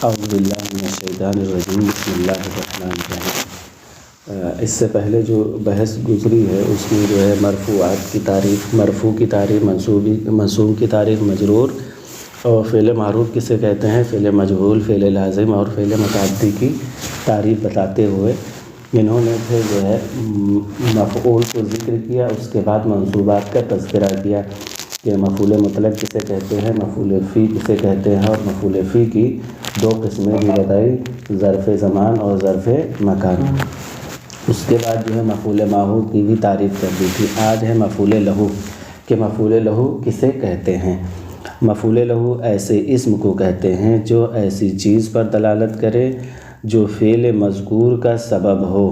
اعوذ باللہ من الشیطان الرجیم بسم اللہ الرحمن الرحیم۔ اس سے پہلے جو بحث گزری ہے اس میں جو ہے مرفوعات کی تعریف، مرفوع کی تعریف، منصوب کی تعریف، مجرور اور فعل معروف کسے کہتے ہیں، فعل مجہول، فعل لازم اور فعل متعدی کی تعریف بتاتے ہوئے انہوں نے پھر جو ہے مفعول کو ذکر کیا، اس کے بعد منصوبات کا تذکرہ کیا کہ مفعول مطلق کسے کہتے ہیں، مفعول فی کسے کہتے ہیں، اور مفعول فی کی دو قسمیں بھی بتائی، ظرف زمان اور ظرف مکان۔ اس کے بعد جو ہے مفعول ماحو کی بھی تعریف کر دی تھی۔ آج ہے مفعول لہو کہ مفعول لہو کسے کہتے ہیں۔ مفعول لہو ایسے اسم کو کہتے ہیں جو ایسی چیز پر دلالت کرے جو فعل مذکور کا سبب ہو،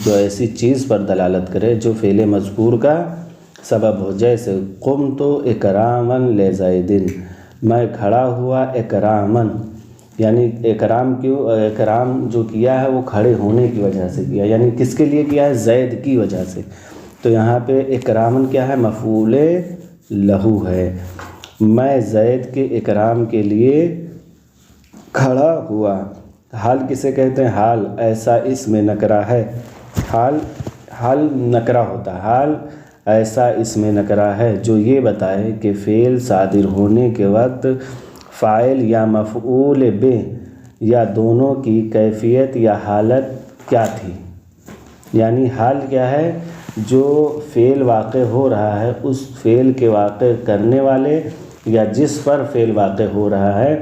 جو ایسی چیز پر دلالت کرے جو فعل مذکور کا سبب ہو۔ جیسے قمت اکراما لزید، میں کھڑا ہوا اکراما، یعنی اکرام کیوں، اکرام جو کیا ہے وہ کھڑے ہونے کی وجہ سے کیا، یعنی کس کے لیے کیا ہے، زید کی وجہ سے۔ تو یہاں پہ اکرامن کیا ہے، مفعول لہو ہے۔ میں زید کے اکرام کے لیے کھڑا ہوا۔ حال کسے کہتے ہیں، حال ایسا اسم نکرہ ہے، حال نکرہ ہوتا ہے، حال ایسا اسم نکرہ ہے جو یہ بتائے کہ فعل صادر ہونے کے وقت فاعل یا مفعول بہ یا دونوں کی کیفیت یا حالت کیا تھی۔ یعنی حال کیا ہے، جو فعل واقع ہو رہا ہے اس فعل کے واقع کرنے والے یا جس پر فعل واقع ہو رہا ہے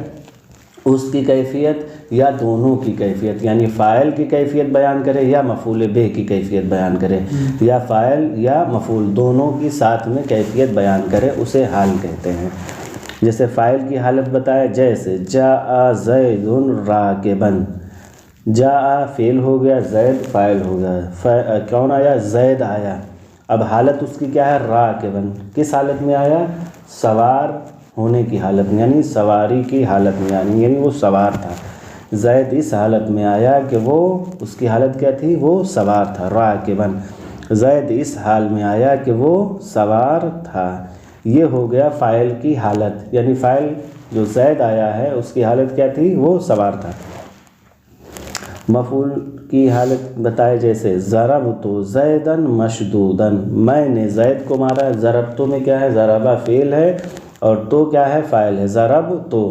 اس کی کیفیت یا دونوں کی کیفیت، یعنی فاعل کی کیفیت بیان کرے یا مفعول بہ کی کیفیت بیان کرے، یا فاعل یا مفعول دونوں کی ساتھ میں کیفیت بیان کرے، اسے حال کہتے ہیں۔ جیسے فاعل کی حالت بتائے، جیسے جاء زید راکبا، جاء فعل ہو گیا، زید فاعل ہو گیا، کون آیا، زید آیا۔ اب حالت اس کی کیا ہے، راکبا، کس حالت میں آیا، سوار ہونے کی حالت میں، یعنی سواری کی حالت میں، یعنی وہ سوار تھا۔ زید اس حالت میں آیا کہ وہ، اس کی حالت کیا تھی، وہ سوار تھا، راکبا، زید اس حال میں آیا کہ وہ سوار تھا۔ یہ ہو گیا فاعل کی حالت، یعنی فاعل جو زید آیا ہے اس کی حالت کیا تھی، وہ سوار تھا۔ مفعول کی حالت بتائے، جیسے ضربت زیدا مشدودا، میں نے زید کو مارا۔ ضربتو میں کیا ہے، ضربہ فعل ہے اور تو کیا ہے، فاعل ہے۔ ضربتو،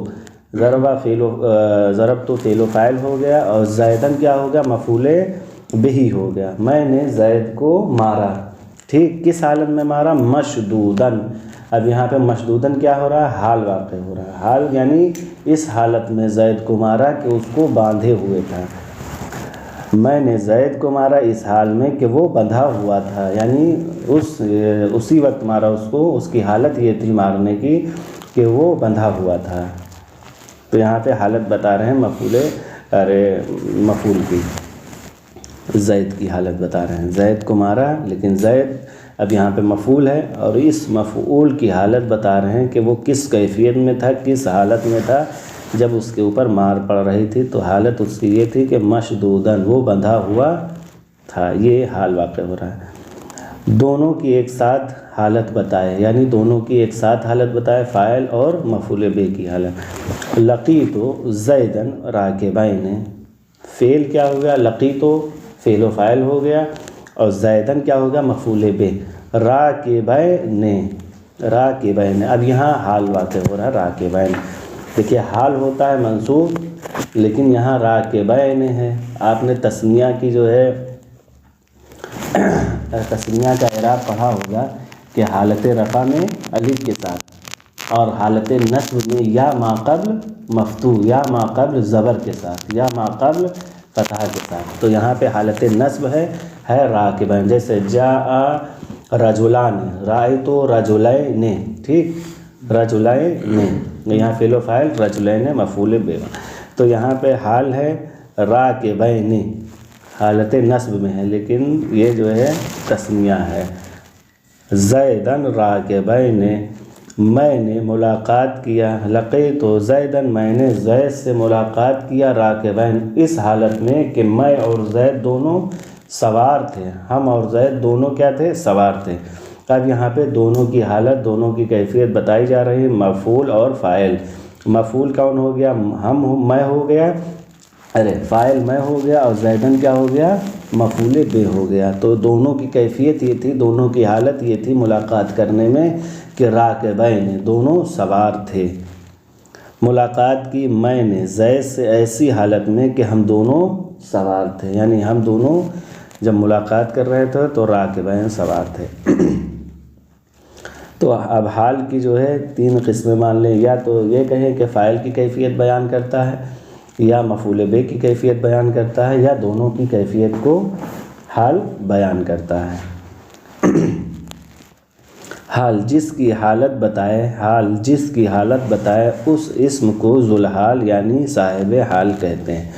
ضربتو فعل و فاعل ہو گیا اور زیدن کیا ہو گیا، مفعول بہ ہو گیا۔ میں نے زید کو مارا، ٹھیک، کس حالت میں مارا، مشدودن۔ اب یہاں پہ مشدودن کیا ہو رہا ہے، حال واقع ہو رہا ہے۔ حال یعنی اس حالت میں زید کو مارا کہ اس کو باندھے ہوئے تھا۔ میں نے زید کو مارا اس حال میں کہ وہ بندھا ہوا تھا، یعنی اسی وقت مارا اس کو، اس کی حالت یہ تھی مارنے کی کہ وہ بندھا ہوا تھا۔ تو یہاں پہ حالت بتا رہے ہیں مفعول کی، زید کی حالت بتا رہے ہیں، زید کو مارا، لیکن زید اب یہاں پہ مفعول ہے اور اس مفعول کی حالت بتا رہے ہیں کہ وہ کس کیفیت میں تھا، کس حالت میں تھا جب اس کے اوپر مار پڑ رہی تھی۔ تو حالت اس کی یہ تھی کہ مشدودن، وہ بندھا ہوا تھا، یہ حال واقع ہو رہا ہے۔ دونوں کی ایک ساتھ حالت بتائے، یعنی دونوں کی ایک ساتھ حالت بتائے، فاعل اور مفعول بہ کی حالت۔ لقیت زیدا راکبین، فعل کیا ہو گیا، لقیت فعل و فاعل ہو گیا اور زیدن کیا ہو گیا، مفعول بہ۔ راکبین، اب یہاں حال واقع ہو رہا ہے، راکبین، دیکھیے حال ہوتا ہے منصوب، لیکن یہاں راکبین ہے۔ آپ نے تثنیہ کی جو ہے تثنیہ کا اعراب پڑھا ہوگا کہ حالت رفع میں الف کے ساتھ اور حالت نصب میں یا ما قبل مفتوح، یا ما قبل زبر کے ساتھ، یا ما قبل فتح کے ساتھ۔ تو یہاں پہ حالت نصب ہے راکبین، جیسے جاء رجلان، رأیت رجلین، ٹھیک، رجلین، یہاں فعل و فاعل، رجلین مفعول بہ۔ تو یہاں پہ حال ہے راکبین، حالت نصب میں ہے، لیکن یہ جو ہے تثنیہ ہے۔ زیدن راکبین، میں نے ملاقات کیا، لقیت زیدن، میں نے زید سے ملاقات کیا، راکبین، اس حالت میں کہ میں اور زید دونوں سوار تھے، ہم اور زید دونوں کیا تھے، سوار تھے۔ اب یہاں پہ دونوں کی حالت، دونوں کی کیفیت بتائی جا رہی ہے، مفعول اور فاعل۔ مفعول کون ہو گیا؟ میں ہو گیا، فاعل میں ہو گیا، اور زیدن کیا ہو گیا؟ مفعول بے ہو گیا۔ تو دونوں کی کیفیت یہ تھی، دونوں کی حالت یہ تھی ملاقات کرنے میں کہ راکبین دونوں سوار تھے۔ ملاقات کی میں نے زید سے ایسی حالت میں کہ ہم دونوں سوار تھے، یعنی ہم دونوں جب ملاقات کر رہے تھے تو راکبین سوار تھے۔ تو اب حال کی جو ہے 3 قسمیں مان لیں، یا تو یہ کہیں کہ فاعل کی کیفیت بیان کرتا ہے، یا مفعول بے کی کیفیت بیان کرتا ہے، یا دونوں کی کیفیت کو حال بیان کرتا ہے۔ حال جس کی حالت بتائے اس اسم کو ذوالحال یعنی صاحب حال کہتے ہیں۔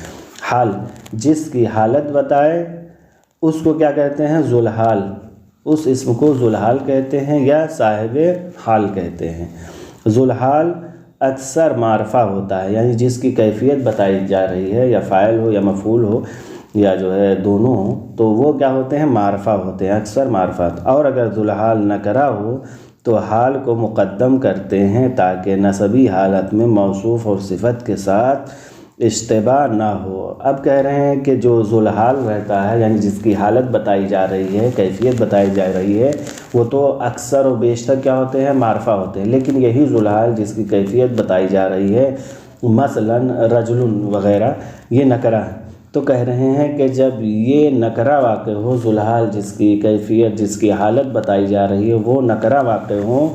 حال جس کی حالت بتائے اس کو کیا کہتے ہیں؟ ذوالحال، اس اسم کو ذوالحال کہتے ہیں یا صاحب حال کہتے ہیں۔ ذوالحال اکثر معرفہ ہوتا ہے، یعنی جس کی کیفیت بتائی جا رہی ہے، یا فاعل ہو یا مفعول ہو یا جو ہے دونوں ہوں، تو وہ کیا ہوتے ہیں؟ معرفہ ہوتے ہیں، اکثر معرفہ۔ اور اگر ذوالحال نکرہ ہو تو حال کو مقدم کرتے ہیں تاکہ نسبی حالت میں موصوف اور صفت کے ساتھ اشتباہ نہ ہو۔ اب کہہ رہے ہیں کہ جو ذوالحال رہتا ہے، یعنی جس کی حالت بتائی جا رہی ہے، کیفیت بتائی جا رہی ہے، وہ تو اکثر و بیشتر کیا ہوتے ہیں؟ معرفہ ہوتے ہیں۔ لیکن یہی ذوالحال جس کی کیفیت بتائی جا رہی ہے، مثلا رجل وغیرہ، یہ نکرہ ہے۔ تو کہہ رہے ہیں کہ جب یہ نکرہ واقع ہو، ذوالحال جس کی کیفیت، جس کی حالت بتائی جا رہی ہے وہ نکرہ واقع ہو،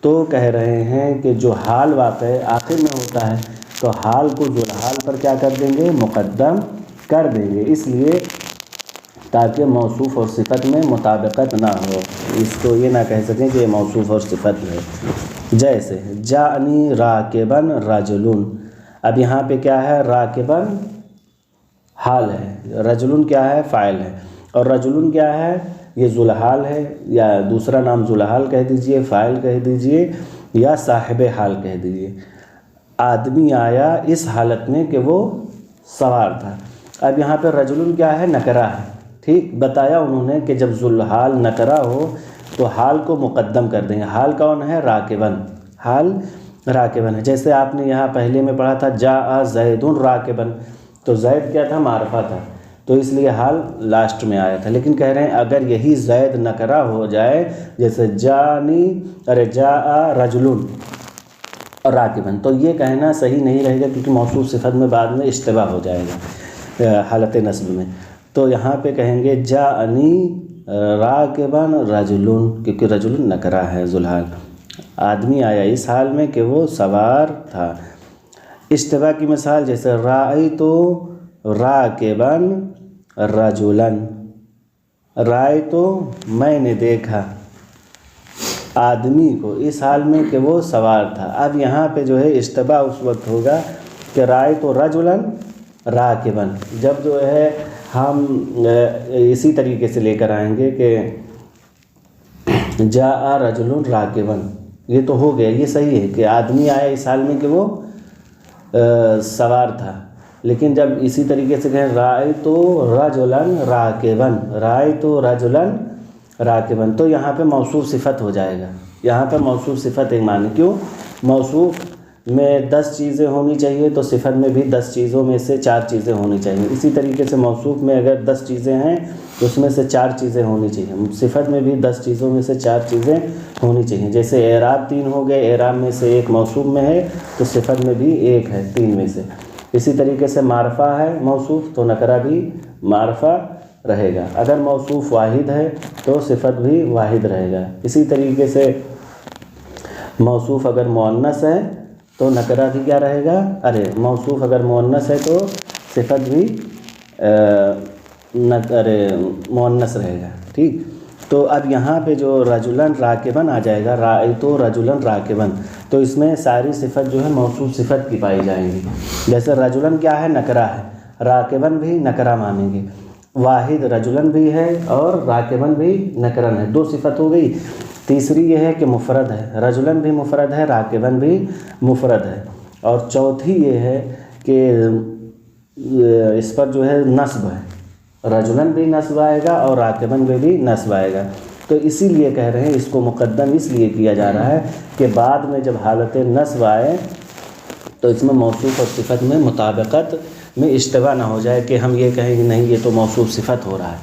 تو کہہ رہے ہیں کہ جو حال واقع آخر میں ہوتا ہے تو حال کو ذوالحال پر کیا کر دیں گے؟ مقدم کر دیں گے، اس لیے تاکہ موصوف اور صفت میں مطابقت نہ ہو، اس کو یہ نہ کہہ سکیں کہ یہ موصوف اور صفت ہے۔ جیسے جاءنی راکبن رجلن، اب یہاں پہ کیا ہے؟ راکبن حال ہے، رجلن کیا ہے؟ فاعل ہے، اور رجلن کیا ہے؟ یہ ذوالحال ہے، یا دوسرا نام ذوالحال کہہ دیجئے، فاعل کہہ دیجئے، یا صاحب حال کہہ دیجئے۔ آدمی آیا اس حالت میں کہ وہ سوار تھا۔ اب یہاں پہ رجلن کیا ہے؟ نکرہ ہے، ٹھیک؟ بتایا انہوں نے کہ جب ذوالحال نکرہ ہو تو حال کو مقدم کر دیں گے۔ حال کون ہے؟ راکبن، حال راکبن ہے۔ جیسے آپ نے یہاں پہلے میں پڑھا تھا جاء زید راکبن، تو زید کیا تھا؟ معرفہ تھا، تو اس لیے حال لاسٹ میں آیا تھا۔ لیکن کہہ رہے ہیں اگر یہی زید نکرہ ہو جائے، جیسے جاء رجلن راکبن، تو یہ کہنا صحیح نہیں رہے گا، کیونکہ موصوف صفت میں بعد میں اشتباہ ہو جائے گا حالت نصب میں۔ تو یہاں پہ کہیں گے جاءنی راکبن رجلن، کیونکہ رجلن نکرہ ہے ذوالحال، آدمی آیا اس حال میں کہ وہ سوار تھا۔ اشتباہ کی مثال جیسے رأیت راکبن رجلن، رأیت میں نے دیکھا آدمی کو اس حال میں کہ وہ سوار تھا۔ اب یہاں پہ جو ہے اشتباہ اس وقت ہوگا کہ رأیت رجلن راکبن، جب جو ہے ہم اسی طریقے سے لے کر آئیں گے کہ جاء رجل راکبن، یہ تو ہو گیا، یہ صحیح ہے کہ آدمی آیا اس حال میں کہ وہ سوار تھا۔ لیکن جب اسی طریقے سے کہیں رأیت رجلا راکبن، رأیت رجلا راکبن، تو یہاں پہ موصوف صفت ہو جائے گا۔ یہاں پہ موصوف صفت ایک معنی، کیوں؟ موصوف میں 10 چیزیں ہونی چاہیے تو صفت میں بھی 10 چیزوں میں سے 4 چیزیں ہونی چاہیے۔ اسی طریقے سے موصوف میں اگر 10 چیزیں ہیں تو اس میں سے 4 چیزیں ہونی چاہیے، صفت میں بھی 10 چیزوں میں سے 4 چیزیں ہونی چاہیے۔ جیسے اعراب 3 ہو گئے، اعراب میں سے 1 موصوف میں ہے تو صفت میں بھی 1 ہے 3 میں سے۔ اسی طریقے سے معرفہ ہے موصوف تو نکرہ بھی معرفہ رہے گا، اگر موصوف واحد ہے تو صفت بھی واحد رہے گا۔ اسی طریقے سے موصوف اگر مؤنث ہے تو نکرہ بھی کیا رہے گا؟ موصوف اگر مؤنث ہے تو صفت بھی مؤنث رہے گا، ٹھیک؟ تو اب یہاں پہ جو رجلن راکبن آ جائے گا، رأیت رجلن راکبن، تو اس میں ساری صفت جو ہے موصوف صفت کی پائی جائیں گی۔ جیسے رجلن کیا ہے؟ نکرہ ہے، راکبن بھی نکرہ مانیں گے، واحد رجلن بھی ہے اور راکبن بھی نکرن ہے، 2 صفت ہو گئی۔ تیسری یہ ہے کہ مفرد ہے، رجلن بھی مفرد ہے، راکبن بھی مفرد ہے، اور چوتھی یہ ہے کہ اس پر جو ہے نصب ہے، رجلن بھی نصب آئے گا اور راکبن میں بھی نصب آئے گا۔ تو اسی لیے کہہ رہے ہیں اس کو مقدم اس لیے کیا جا رہا ہے کہ بعد میں جب حالت نصب آئے تو اس میں موصوف اور صفت میں مطابقت میں اشتباہ نہ ہو جائے کہ ہم یہ کہیں کہ نہیں یہ تو موصوف صفت ہو رہا ہے،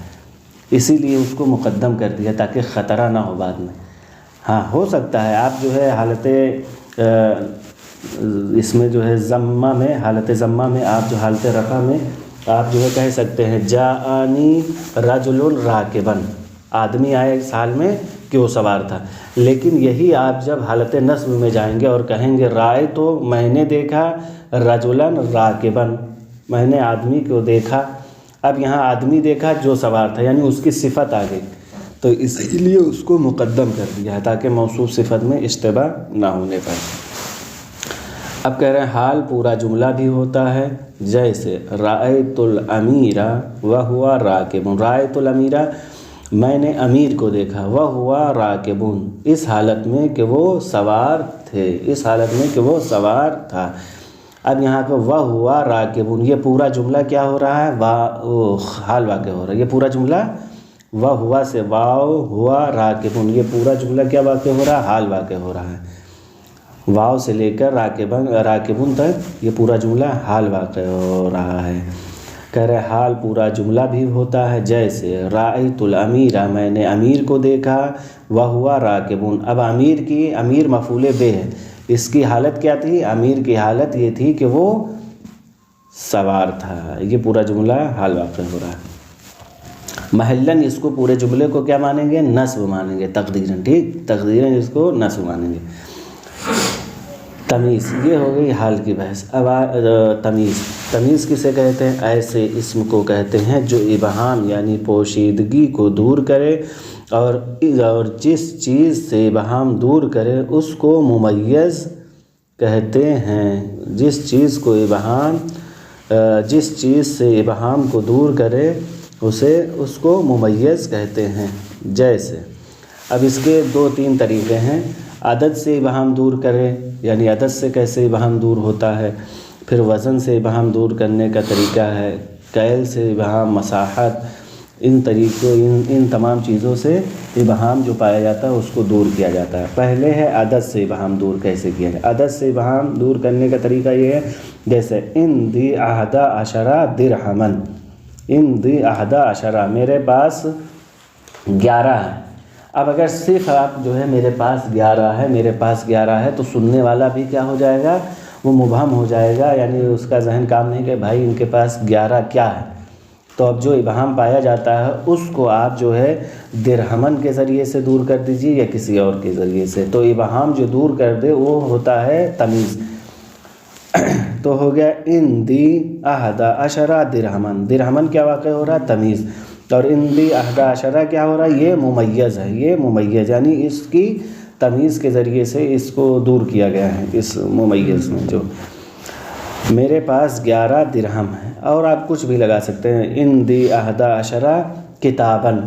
اسی لیے اس کو مقدم کر دیا تاکہ خطرہ نہ ہو بعد میں۔ ہاں ہو سکتا ہے آپ جو ہے حالت اس میں جو ہے ضمہ میں، حالت ضمہ میں آپ جو حالت رفع میں آپ جو ہے کہہ سکتے ہیں جاءنی رجل راکباً، آدمی آئے اس حال میں کہ وہ سوار تھا، لیکن یہی آپ جب حالت نصب میں جائیں گے اور کہیں گے رائے تو میں نے دیکھا رجلاً راکباً، میں نے آدمی کو دیکھا، اب یہاں آدمی دیکھا جو سوار تھا یعنی اس کی صفت آ گئی، تو اسی لیے اس کو مقدم کر دیا ہے تاکہ موصوف صفت میں اشتباہ نہ ہونے پائے۔ اب کہہ رہے ہیں حال پورا جملہ بھی ہوتا ہے، جیسے رأیت الامیر وہو راکب، رأیت الامیر میں نے امیر کو دیکھا، وہو راکب اس حالت میں کہ وہ سوار تھے، اس حالت میں کہ وہ سوار تھا۔ اب یہاں پہ وہو راکب یہ پورا جملہ کیا ہو رہا ہے، حال واقع ہو رہا ہے، یہ پورا جملہ وہو سے واو ہوا راکب، یہ پورا جملہ کیا واقع ہو رہا ہے، حال واقع ہو رہا ہے، واو سے لے کر راکبن تک یہ پورا جملہ حال واقع ہو رہا ہے۔ کہہ رہے حال پورا جملہ بھی ہوتا ہے، جیسے رأیت الامیر میں نے امیر کو دیکھا، وہو راکبن، اب امیر مفعول بہ ہے، اس کی حالت کیا تھی، امیر کی حالت یہ تھی کہ وہ سوار تھا، یہ پورا جملہ حال واقع ہو رہا ہے۔ محلاً اس کو پورے جملے کو کیا مانیں گے، نصب مانیں گے تقدیراً، ٹھیک، تقدیراً اس کو نصب مانیں گے۔ تمیز یہ ہو گئی حال کی بحث۔ اب تمیز کسے کہتے ہیں، ایسے اسم کو کہتے ہیں جو ابہام یعنی پوشیدگی کو دور کرے، اور جس چیز سے ابہام دور کرے اس کو ممیز کہتے ہیں، جس چیز سے ابہام کو دور کرے اس کو ممیز کہتے ہیں۔ جیسے اب اس کے 2-3 طریقے ہیں، عدد سے ابہام دور کرے، یعنی عدد سے کیسے ابہام دور ہوتا ہے، پھر وزن سے ابہام دور کرنے کا طریقہ ہے، کیل سے ابہام، مساحت، ان طریقوں ان تمام چیزوں سے ابہام جو پایا جاتا ہے اس کو دور کیا جاتا ہے۔ پہلے ہے عدد سے ابہام دور کیسے کیا جائے۔ عدد سے ابہام دور کرنے کا طریقہ یہ ہے، جیسے اندی 11 درہمن، اندی 11 میرے پاس 11 ہے۔ اب اگر صرف آپ جو ہے میرے پاس 11 ہے تو سننے والا بھی کیا ہو جائے گا، وہ مبہم ہو جائے گا، یعنی اس کا ذہن کام نہیں کہ بھائی ان کے پاس 11 کیا ہے۔ تو اب جو ابہام پایا جاتا ہے اس کو آپ جو ہے درہمن کے ذریعے سے دور کر دیجیے یا کسی اور کے ذریعے سے، تو ابہام جو دور کر دے وہ ہوتا ہے تمیز۔ تو ہو گیا اندی 11 درہمن، درہمن کیا واقع ہو رہا ہے، تمیز، اور اندی 11 کیا ہو رہا ہے، یہ ممیز ہے، یہ ممیز یعنی اس کی تمیز کے ذریعے سے اس کو دور کیا گیا ہے، اس ممیز میں جو میرے پاس 11 درہم ہے۔ اور آپ کچھ بھی لگا سکتے ہیں، اندی 11 کتابن،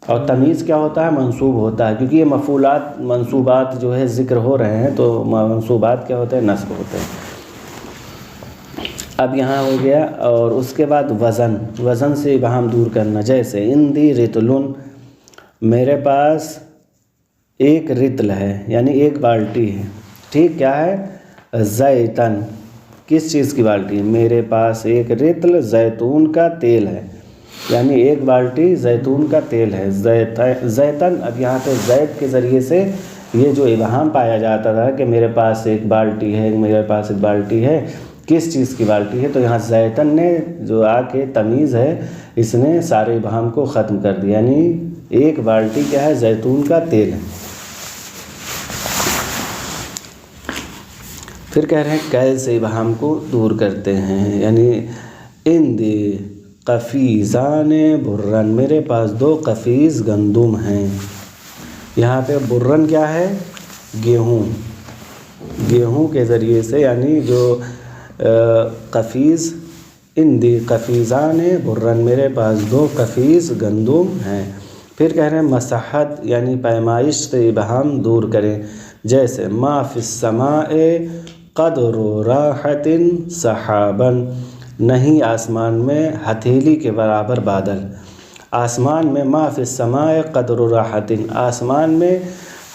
اور تمیز کیا ہوتا ہے، منصوب ہوتا ہے، کیونکہ یہ مفعولات منصوبات جو ہے ذکر ہو رہے ہیں تو منصوبات کیا ہوتے ہیں، نصب ہوتے ہیں۔ اب یہاں ہو گیا، اور اس کے بعد وزن سے ابہام دور کرنا، جیسے اندی رتلن میرے پاس ایک رتل ہے، یعنی ایک بالٹی ہے، ٹھیک، کیا ہے، زیتن، کس چیز کی بالٹی ہے، میرے پاس ایک رتل زیتون کا تیل ہے، یعنی ایک بالٹی زیتون کا تیل ہے، زیتن۔ اب یہاں پہ زید کے ذریعے سے یہ جو ابہام پایا جاتا تھا کہ میرے پاس ایک بالٹی ہے، میرے پاس ایک بالٹی ہے، کس چیز کی بالٹی ہے، تو یہاں زیتن نے جو آ کے تمیز ہے اس نے سارے ابہام کو ختم کر دیا، یعنی ایک بالٹی کیا ہے، زیتون کا تیل ہے۔ پھر کہہ رہے ہیں کیل سے ابہام کو دور کرتے ہیں، یعنی اندی قفیزان برن میرے پاس 2 قفیز گندم ہیں، یہاں پہ برن کیا ہے، گیہوں کے ذریعے سے، یعنی جو قفیز، اندی قفیزان برن میرے پاس 2 قفیز گندم ہیں۔ پھر کہہ رہے ہیں مساحت یعنی پیمائش سے ابہام دور کریں، جیسے ما فی السماء قدر راحت سحابا، نہیں آسمان میں ہتھیلی کے برابر بادل، آسمان میں ما فی السماء قدر راحت، آسمان میں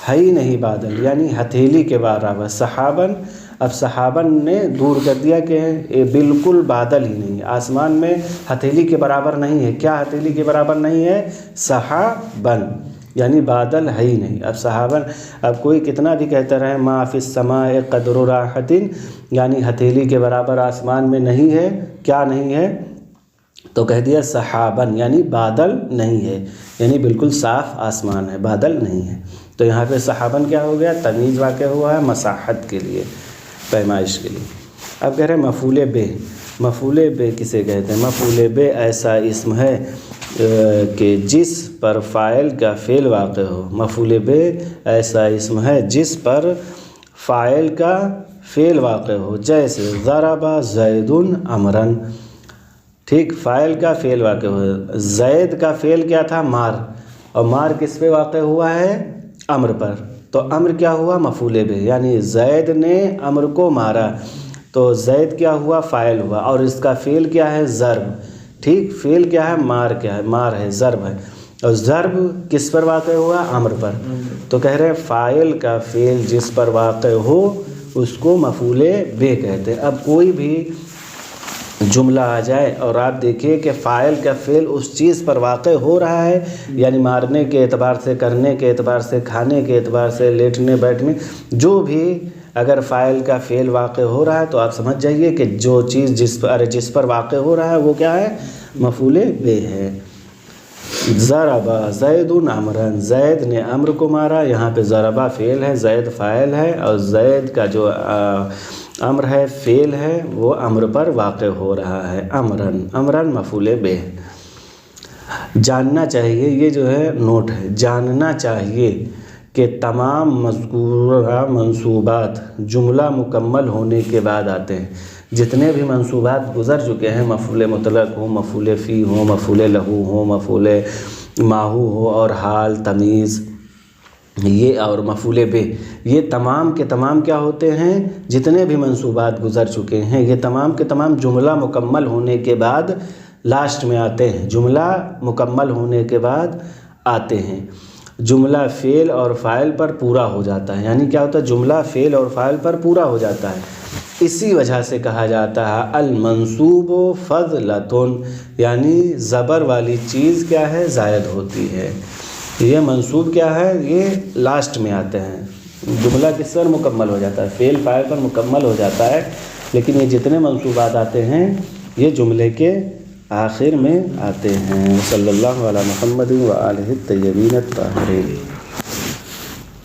ہے ہی نہیں بادل، یعنی ہتھیلی کے برابر، سحابا اب سحابن نے دور کر دیا کہ یہ بالکل بادل ہی نہیں، آسمان میں ہتھیلی کے برابر نہیں ہے۔ کیا ہتھیلی کے برابر نہیں ہے؟ سحابن، یعنی بادل ہے ہی نہیں۔ اب سحابن، اب کوئی کتنا بھی کہتا رہے ما فی السماء قدر راحت، یعنی ہتھیلی کے برابر آسمان میں نہیں ہے، کیا نہیں ہے؟ تو کہہ دیا سحابن، یعنی بادل نہیں ہے، یعنی بالکل صاف آسمان ہے، بادل نہیں ہے۔ تو یہاں پہ سحابن کیا ہو گیا؟ تمیز واقع ہوا ہے مساحت کے لیے، پیمائش کے لیے۔ اب کہہ رہے ہیں مفعول بہ، مفعول بہ کسے کہتے ہیں؟ مفعول بہ ایسا اسم ہے کہ جس پر فاعل کا فعل واقع ہو۔ مفعول بہ ایسا اسم ہے جس پر فاعل کا فعل واقع ہو، جیسے ضرب زید عمرا، ٹھیک، فاعل کا فعل واقع ہو۔ زید کا فعل کیا تھا؟ مار، اور مار کس پہ واقع ہوا ہے؟ امر پر، تو امر کیا ہوا؟ مفعول بہ، یعنی زید نے امر کو مارا، تو زید کیا ہوا؟ فاعل ہوا، اور اس کا فعل کیا ہے؟ ضرب، ٹھیک، فعل کیا ہے؟ مار، کیا ہے؟ مار ہے، ضرب ہے، اور ضرب کس پر واقع ہوا؟ امر پر۔ تو کہہ رہے ہیں فاعل کا فعل جس پر واقع ہو اس کو مفعول بہ کہتے ہیں۔ اب کوئی بھی جملہ آ جائے اور آپ دیکھیں کہ فاعل کا فعل اس چیز پر واقع ہو رہا ہے، یعنی مارنے کے اعتبار سے، کرنے کے اعتبار سے، کھانے کے اعتبار سے، لیٹنے بیٹھنے، جو بھی اگر فاعل کا فعل واقع ہو رہا ہے تو آپ سمجھ جائیے کہ جو چیز جس پر واقع ہو رہا ہے وہ کیا ہے؟ مفعول بہ ہے۔ ضرب زید عمرا، زید نے امر کو مارا، یہاں پہ ضربہ فعل ہے، زید فاعل ہے، اور زید کا جو امر ہے، فعل ہے، وہ امر پر واقع ہو رہا ہے، امرن، امرن مفعول بہ۔ جاننا چاہیے، یہ جو ہے نوٹ ہے، جاننا چاہیے کہ تمام مذکورہ منصوبات جملہ مکمل ہونے کے بعد آتے ہیں۔ جتنے بھی منصوبات گزر چکے ہیں، مفعول مطلق ہو، مفعول فی ہو، مفعول لہو ہو، مفعول ماہو ہو، اور حال، تمیز، یہ اور مفعول بہ، یہ تمام کے تمام کیا ہوتے ہیں؟ جتنے بھی منصوبات گزر چکے ہیں یہ تمام کے تمام جملہ مکمل ہونے کے بعد لاسٹ میں آتے ہیں، جملہ مکمل ہونے کے بعد آتے ہیں۔ جملہ فعل اور فاعل پر پورا ہو جاتا ہے، یعنی کیا ہوتا ہے؟ جملہ فعل اور فاعل پر پورا ہو جاتا ہے۔ اسی وجہ سے کہا جاتا ہے المنصوب فضلۃ، یعنی زبر والی چیز کیا ہے؟ زائد ہوتی ہے۔ یہ منصوب کیا ہے؟ یہ لاسٹ میں آتے ہیں، جملہ کس پر مکمل ہو جاتا ہے؟ فعل فاعل پر مکمل ہو جاتا ہے، لیکن یہ جتنے منصوبات آتے ہیں یہ جملے کے آخر میں آتے ہیں۔ صلی اللہ علی محمد و آلہ الطیبین الطاہرین۔